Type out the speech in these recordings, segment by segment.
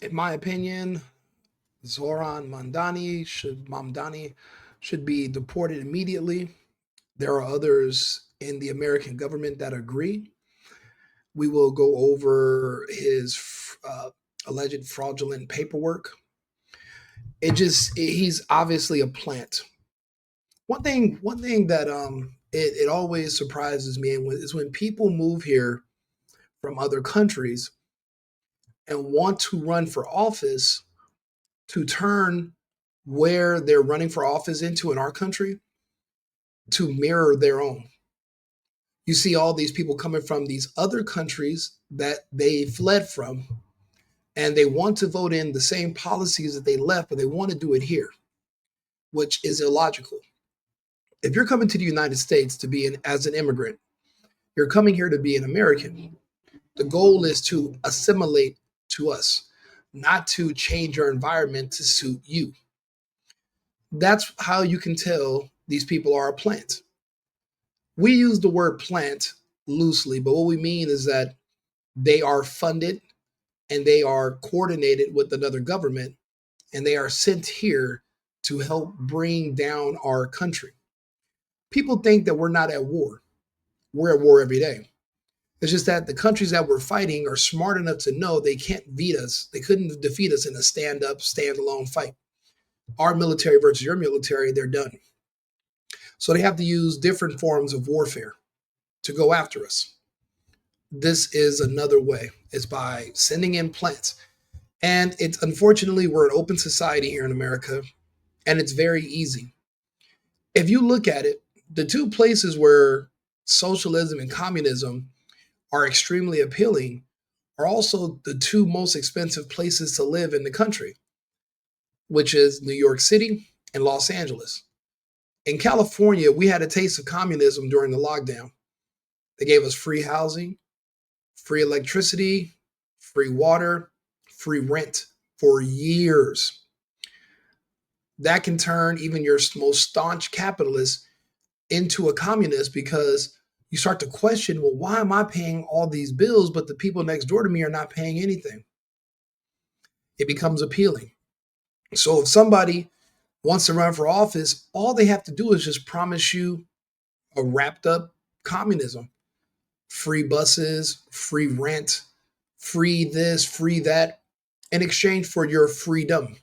In my opinion, Zohran Mamdani should be deported immediately. There are others in the American government that agree. We will go over his alleged fraudulent paperwork. He's obviously a plant. One thing that it always surprises me is when people move here from other countries and want to run for office to turn where they're running for office into in our country to mirror their own. You see all these people coming from these other countries that they fled from, and they want to vote in the same policies that they left, but they want to do it here, which is illogical. If you're coming to the United States to be as an immigrant, you're coming here to be an American. The goal is to assimilate to us, not to change your environment to suit you. That's how you can tell these people are a plant. We use the word plant loosely, but what we mean is that they are funded and they are coordinated with another government and they are sent here to help bring down our country. People think that we're not at war. We're at war every day. It's just that the countries that we're fighting are smart enough to know they can't beat us. They couldn't defeat us in a stand-up, stand-alone fight. Our military versus your military, they're done. So they have to use different forms of warfare to go after us. This is another way. It's by sending in plants. And it's unfortunately, we're an open society here in America, and it's very easy. If you look at it, the two places where socialism and communism are extremely appealing are also the two most expensive places to live in the country, which is New York City and Los Angeles. In California, we had a taste of communism during the lockdown. They gave us free housing, free electricity, free water, free rent for years. That can turn even your most staunch capitalist into a communist because you start to question, well, why am I paying all these bills, but the people next door to me are not paying anything? It becomes appealing. So if somebody wants to run for office, all they have to do is just promise you a wrapped up communism. Free buses, free rent, free this, free that, in exchange for your freedom.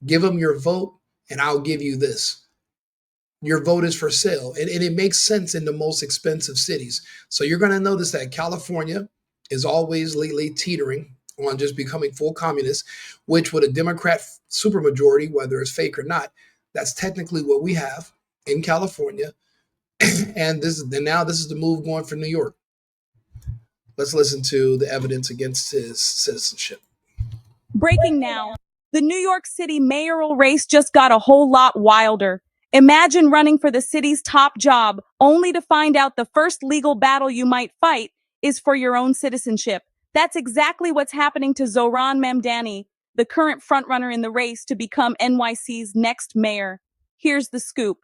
Give them your vote, and I'll give you this. Your vote is for sale. And it makes sense in the most expensive cities. So you're going to notice that California is always lately teetering on just becoming full communist, which with a Democrat supermajority, whether it's fake or not, that's technically what we have in California. And now this is the move going for New York. Let's listen to the evidence against his citizenship. Breaking now. The New York City mayoral race just got a whole lot wilder. Imagine running for the city's top job, only to find out the first legal battle you might fight is for your own citizenship. That's exactly what's happening to Zohran Mamdani, the current frontrunner in the race to become NYC's next mayor. Here's the scoop.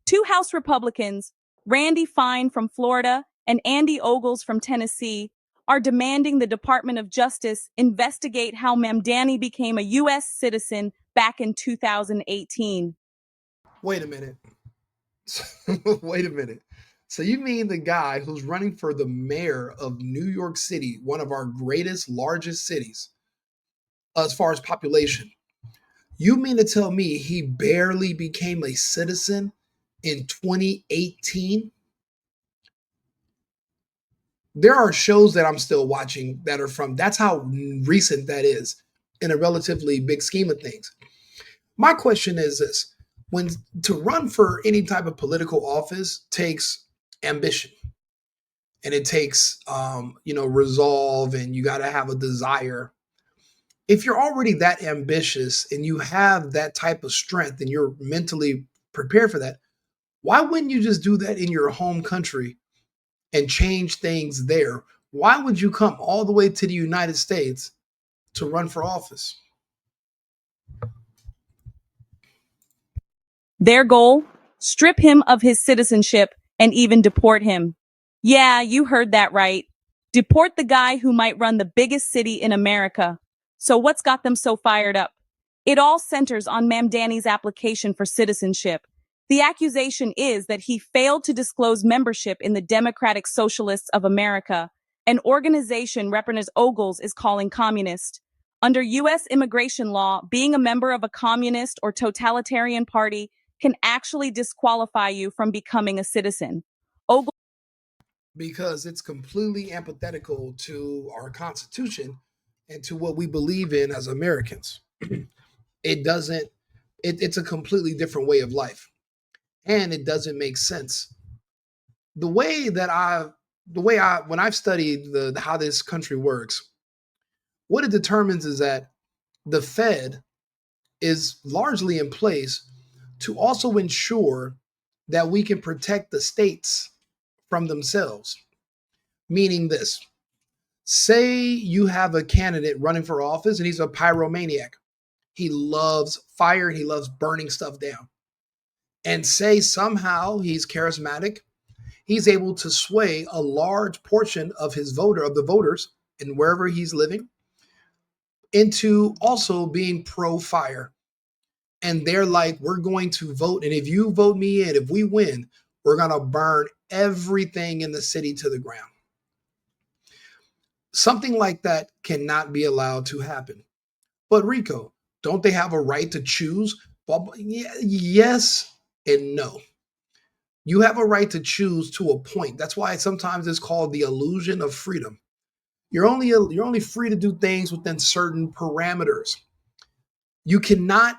Two House Republicans, Randy Fine from Florida and Andy Ogles from Tennessee, are demanding the Department of Justice investigate how Mamdani became a U.S. citizen back in 2018. Wait a minute. Wait a minute. So you mean the guy who's running for the mayor of New York City, one of our greatest, largest cities, as far as population, you mean to tell me he barely became a citizen in 2018? There are shows that I'm still watching that are from, that's how recent that is in a relatively big scheme of things. My question is this: when to run for any type of political office takes ambition and it takes resolve, and you got to have a desire. If you're already that ambitious and you have that type of strength and you're mentally prepared for that, why wouldn't you just do that in your home country and change things there? Why would you come all the way to the United States to run for office? Their goal? Strip him of his citizenship and even deport him. Yeah, you heard that right. Deport the guy who might run the biggest city in America. So, what's got them so fired up? It all centers on Mamdani's application for citizenship. The accusation is that he failed to disclose membership in the Democratic Socialists of America, an organization Representative Ogles is calling communist. Under U.S. immigration law, being a member of a communist or totalitarian party can actually disqualify you from becoming a citizen. Ogles because it's completely antithetical to our Constitution and to what we believe in as Americans. It doesn't, it's a completely different way of life, and it doesn't make sense. The way that when I've studied how this country works, what it determines is that the Fed is largely in place to also ensure that we can protect the states from themselves. Meaning this, say you have a candidate running for office and he's a pyromaniac. He loves fire and he loves burning stuff down. And say somehow he's charismatic, he's able to sway a large portion of the voters and wherever he's living into also being pro fire. And they're like, we're going to vote. And if you vote me in, if we win, we're going to burn everything in the city to the ground. Something like that cannot be allowed to happen. But Rico, don't they have a right to choose? Yes and no. You have a right to choose to a point. That's why sometimes it's called the illusion of freedom. You're only free to do things within certain parameters. You cannot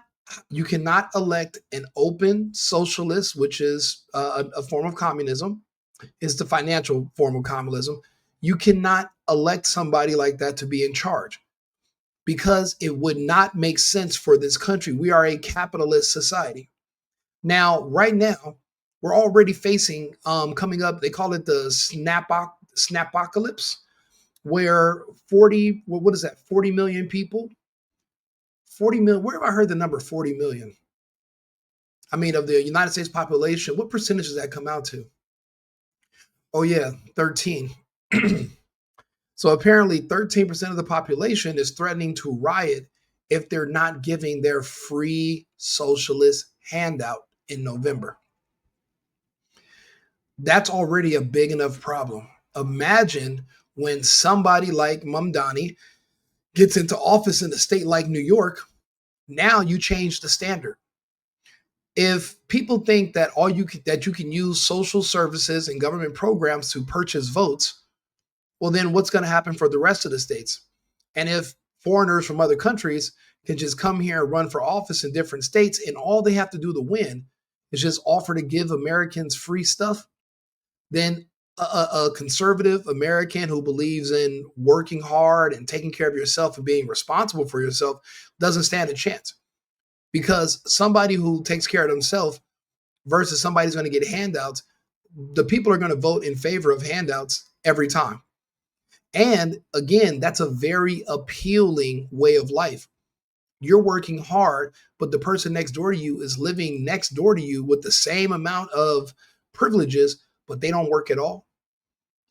you cannot elect an open socialist, which is a form of communism, is the financial form of communism. You cannot elect somebody like that to be in charge because it would not make sense for this country. We are a capitalist society. Now, right now, we're already facing coming up. They call it the snapocalypse, where 40 what is that 40 million people 40 million. Where have I heard the number 40 million? I mean, of the United States population, what percentage does that come out to? Oh, yeah, 13. So apparently 13% of the population is threatening to riot if they're not giving their free socialist handout in November. That's already a big enough problem. Imagine when somebody like Mamdani gets into office in a state like New York. Now you change the standard. If people think that that you can use social services and government programs to purchase votes, well, then what's going to happen for the rest of the states? And if foreigners from other countries can just come here and run for office in different states, and all they have to do to win is just offer to give Americans free stuff, then a conservative American who believes in working hard and taking care of yourself and being responsible for yourself doesn't stand a chance. Because somebody who takes care of themselves versus somebody who's going to get handouts, the people are going to vote in favor of handouts every time. And again, that's a very appealing way of life. You're working hard, but the person next door to you is living next door to you with the same amount of privileges, but they don't work at all.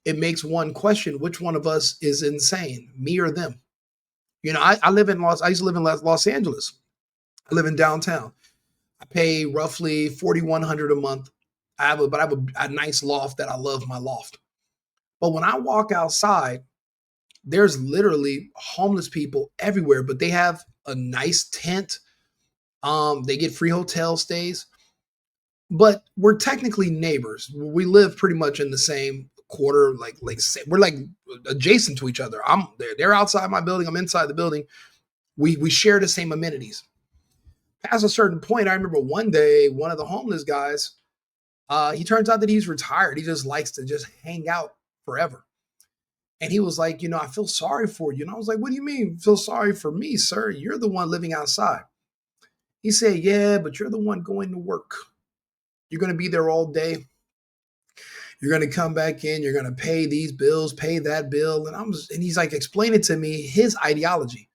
It makes one question which one of us is insane, me or them. I used to live in Los Angeles. I live in downtown. I pay roughly 4,100 a month. I have a nice loft that I love my loft. But when I walk outside, there's literally homeless people everywhere, but they have a nice tent. They get free hotel stays, but we're technically neighbors. We live pretty much in the same quarter, like we're like adjacent to each other. I'm there. They're outside my building. I'm inside the building. We share the same amenities. Past a certain point, I remember one day one of the homeless guys. He turns out that he's retired. He just likes to just hang out forever. And he was like, I feel sorry for you. And I was like, what do you mean feel sorry for me, sir? You're the one living outside. He said, yeah, but you're the one going to work. You're going to be there all day. You're going to come back in. You're going to pay these bills, pay that bill. And he's like explaining to me his ideology.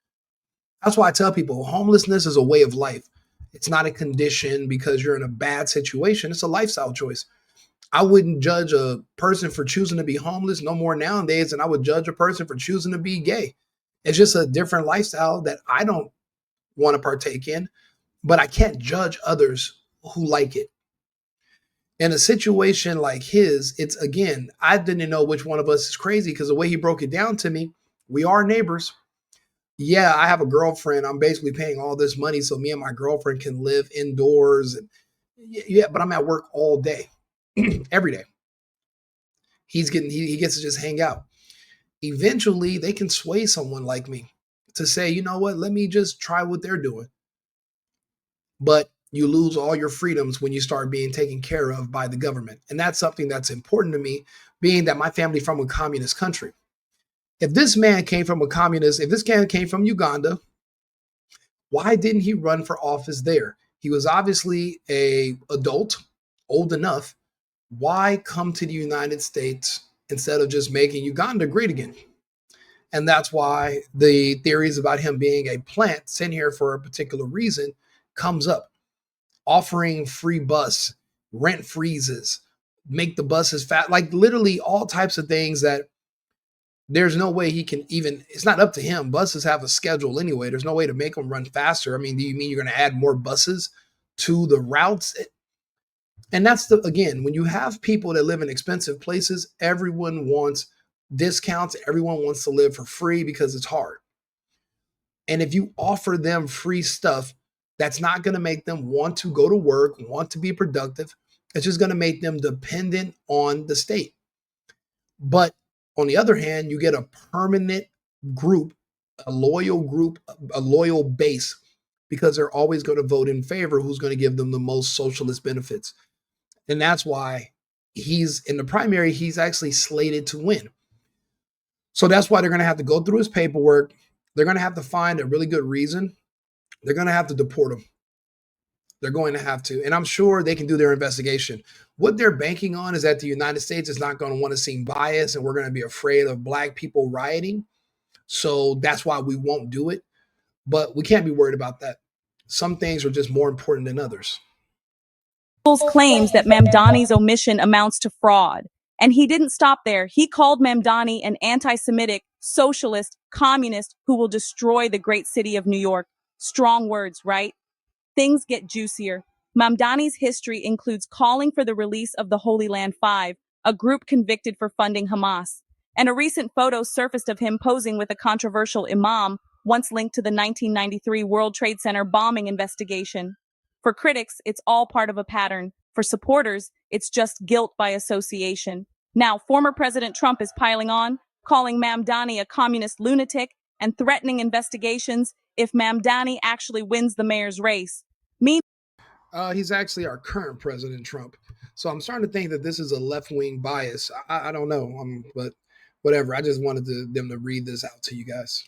That's why I tell people homelessness is a way of life. It's not a condition because you're in a bad situation. It's a lifestyle choice. I wouldn't judge a person for choosing to be homeless no more nowadays than I would judge a person for choosing to be gay. It's just a different lifestyle that I don't want to partake in, but I can't judge others who like it. In a situation like his, it's again, I didn't know which one of us is crazy because the way he broke it down to me, we are neighbors. Yeah, I have a girlfriend. I'm basically paying all this money so me and my girlfriend can live indoors. And yeah, but I'm at work all day, every day. He gets to just hang out. Eventually, they can sway someone like me to say, you know what, let me just try what they're doing. But you lose all your freedoms when you start being taken care of by the government. And that's something that's important to me, being that my family from a communist country. If this man came from a communist, if this man came from Uganda, why didn't he run for office there? He was obviously a adult, old enough. Why come to the United States instead of just making Uganda great again? And that's why the theories about him being a plant sent here for a particular reason comes up. Offering free bus, rent freezes, make the buses fat, like literally all types of things that there's no way he can even, it's not up to him. Buses have a schedule anyway. There's no way to make them run faster. I mean, do you mean you're going to add more buses to the routes? And that's the, again, when you have people that live in expensive places, everyone wants discounts. Everyone wants to live for free because it's hard. And if you offer them free stuff, that's not going to make them want to go to work, want to be productive. It's just going to make them dependent on the state. But on the other hand, you get a permanent group, group, a loyal base, because they're always going to vote in favor who's going to give them the most socialist benefits. And that's why he's in the primary, he's actually slated to win. So that's why they're going to have to go through his paperwork. They're going to have to find a really good reason. They're going to have to deport him. They're going to have to. And I'm sure they can do their investigation. What they're banking on is that the United States is not going to want to seem biased and we're going to be afraid of black people rioting. So that's why we won't do it. But we can't be worried about that. Some things are just more important than others. Claims that Mamdani's omission amounts to fraud. And he didn't stop there. He called Mamdani an anti Semitic, socialist, communist who will destroy the great city of New York. Strong words, right? Things get juicier. Mamdani's history includes calling for the release of the Holy Land Five, a group convicted for funding Hamas. And a recent photo surfaced of him posing with a controversial imam, once linked to the 1993 World Trade Center bombing investigation. For critics, it's all part of a pattern. For supporters, it's just guilt by association. Now, former President Trump is piling on, calling Mamdani a communist lunatic and threatening investigations if Mamdani actually wins the mayor's race. Meanwhile, He's actually our current President Trump. So I'm starting to think that this is a left wing bias. I don't know, but whatever. I just wanted them to read this out to you guys.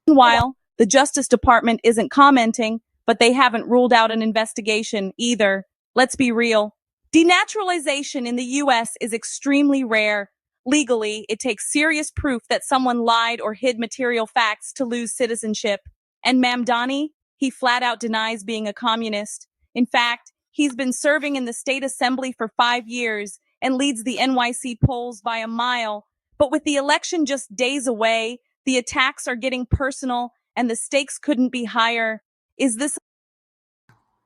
the Justice Department isn't commenting, but they haven't ruled out an investigation either. Let's be real. Denaturalization in the US is extremely rare. Legally, it takes serious proof that someone lied or hid material facts to lose citizenship. And Mamdani, he flat out denies being a communist. In fact, he's been serving in the state assembly for 5 years and leads the NYC polls by a mile. But with the election just days away, the attacks are getting personal and the stakes couldn't be higher. Is this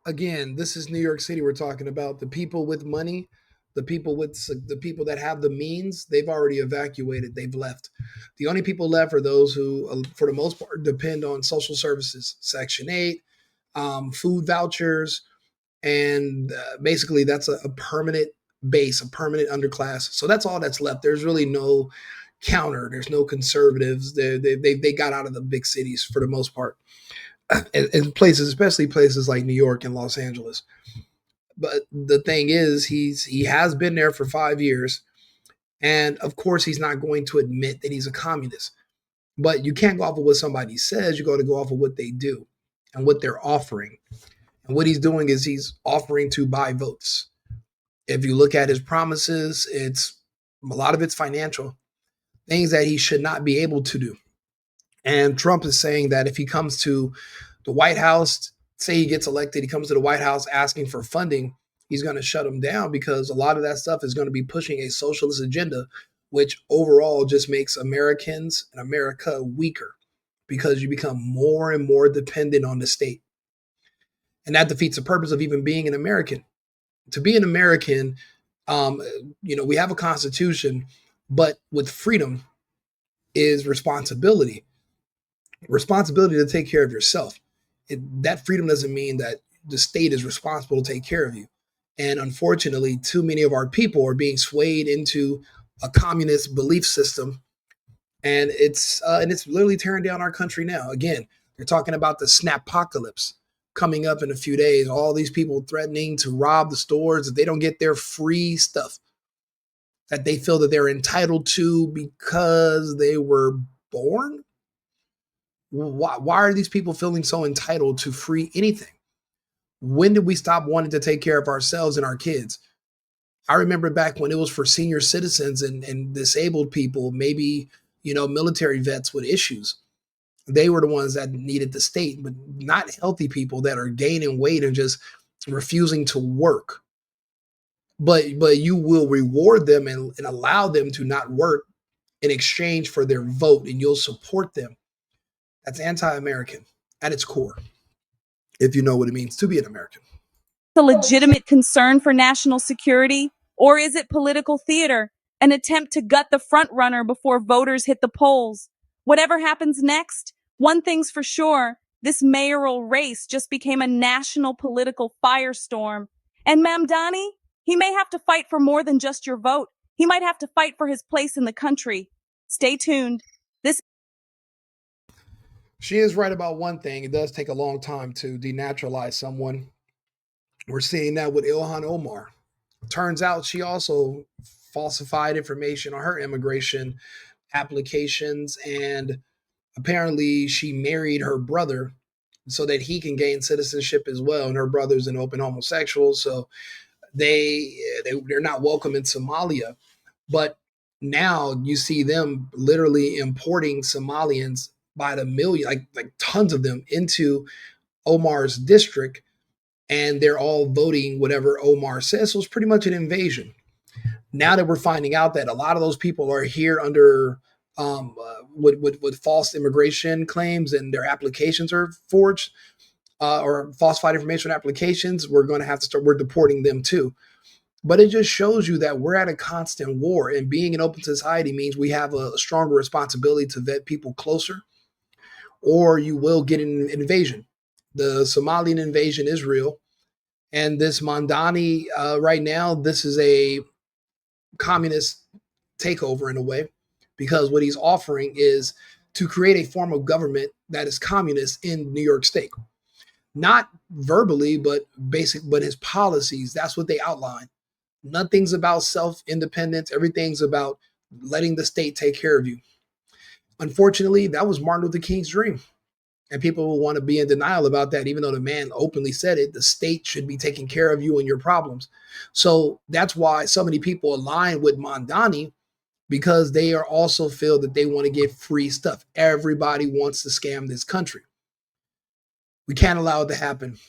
Again, this is New York City we're talking about. The people with money, the people that have the means, they've already evacuated. They've left. The only people left are those who, for the most part, depend on social services, Section 8, food vouchers, and basically that's a permanent base, a permanent underclass. So that's all that's left. There's really no counter. There's no conservatives. They got out of the big cities for the most part, and places, especially places like New York and Los Angeles. But the thing is, he has been there for 5 years, and of course, he's not going to admit that he's a communist. But you can't go off of what somebody says. You got to go off of what they do and what they're offering. And what he's doing is he's offering to buy votes. If you look at his promises, it's a lot of it's financial things that he should not be able to do. And Trump is saying that if he comes to the White House, say he gets elected, he comes to the White House asking for funding, he's going to shut him down because a lot of that stuff is going to be pushing a socialist agenda, which overall just makes Americans and America weaker. because you become more and more dependent on the state. And that defeats the purpose of even being an American. To be an American, um, we have a constitution, but with freedom is responsibility to take care of yourself. That freedom doesn't mean that the state is responsible to take care of you. And unfortunately, too many of our people are being swayed into a communist belief system, and it's literally tearing down our country now. Again, they're talking about the snap-apocalypse coming up in a few days. All these people threatening to rob the stores if they don't get their free stuff that they feel that they're entitled to because they were born. Why are these people feeling so entitled to free anything? When did we stop wanting to take care of ourselves and our kids? I remember back when it was for senior citizens and disabled people, maybe, military vets with issues. They were the ones that needed the state, but not healthy people that are gaining weight and just refusing to work. But you will reward them and allow them to not work in exchange for their vote, and you'll support them. That's anti-American at its core, if you know what it means to be an American. A legitimate concern for national security? Or is it political theater, an attempt to gut the frontrunner before voters hit the polls? Whatever happens next, one thing's for sure, this mayoral race just became a national political firestorm. And Mamdani, he may have to fight for more than just your vote. He might have to fight for his place in the country. Stay tuned. This She is right about one thing. It does take a long time to denaturalize someone. We're seeing that with Ilhan Omar. Turns out she also falsified information on her immigration applications, and apparently she married her brother so that he can gain citizenship as well. And her brother's an open homosexual, so they're not welcome in Somalia. But now you see them literally importing Somalians by the million, like tons of them into Omar's district, and they're all voting whatever Omar says. So it's pretty much an invasion. Now that we're finding out that a lot of those people are here under with false immigration claims and their applications are forged or falsified information applications, we're going to have to start. We're deporting them too. But it just shows you that we're at a constant war, and being an open society means we have a stronger responsibility to vet people closer, or you will get an invasion. The Somalian invasion is real, and this Mamdani right now, this is a communist takeover in a way, because what he's offering is to create a form of government that is communist in New York State. Not verbally, but his policies, that's what they outline. Nothing's about self-independence. Everything's about letting the state take care of you. Unfortunately, that was Martin Luther King's dream. And people will want to be in denial about that, even though the man openly said it. The state should be taking care of you and your problems. So that's why so many people align with Mamdani, because they are also feel that they want to get free stuff. Everybody wants to scam this country. We can't allow it to happen.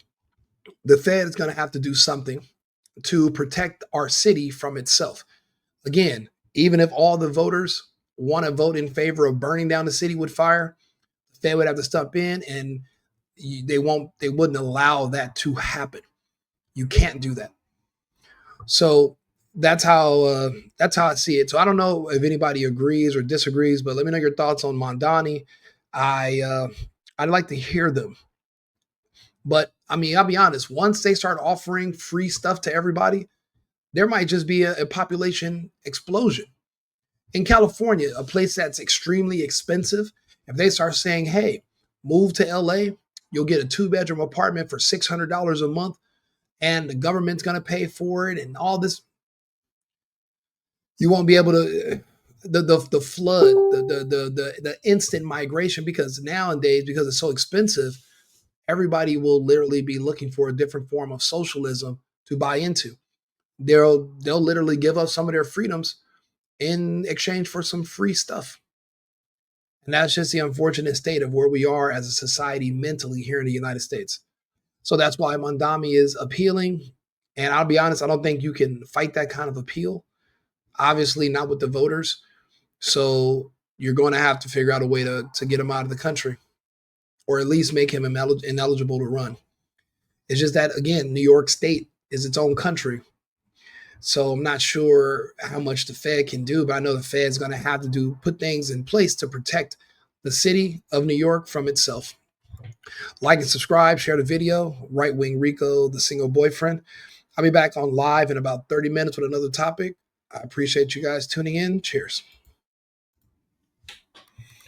The Fed is going to have to do something to protect our city from itself. Again, even if all the voters want to vote in favor of burning down the city with fire, the Fed would have to step in, and they wouldn't allow that to happen. You can't do that. So that's how I see it. So I don't know if anybody agrees or disagrees, but let me know your thoughts on Mamdani. I'd like to hear them. But I mean, I'll be honest. Once they start offering free stuff to everybody, there might just be a population explosion. In California, a place that's extremely expensive, if they start saying, hey, move to LA, you'll get a 2-bedroom apartment for $600 a month, and the government's going to pay for it, and all this, you won't be able to. The flood, the instant migration, because nowadays, because it's so expensive, everybody will literally be looking for a different form of socialism to buy into. They'll literally give up some of their freedoms in exchange for some free stuff. And that's just the unfortunate state of where we are as a society mentally here in the United States. So that's why Mamdani is appealing. And I'll be honest, I don't think you can fight that kind of appeal. Obviously, not with the voters. So you're going to have to figure out a way to get them out of the country. or at least make him ineligible to run. It's just that, again, New York State is its own country. So I'm not sure how much the Fed can do, but I know the Fed's going to have to put things in place to protect the city of New York from itself. Like and subscribe, share the video. Right wing Rico, the single boyfriend. I'll be back on live in about 30 minutes with another topic. I appreciate you guys tuning in. Cheers.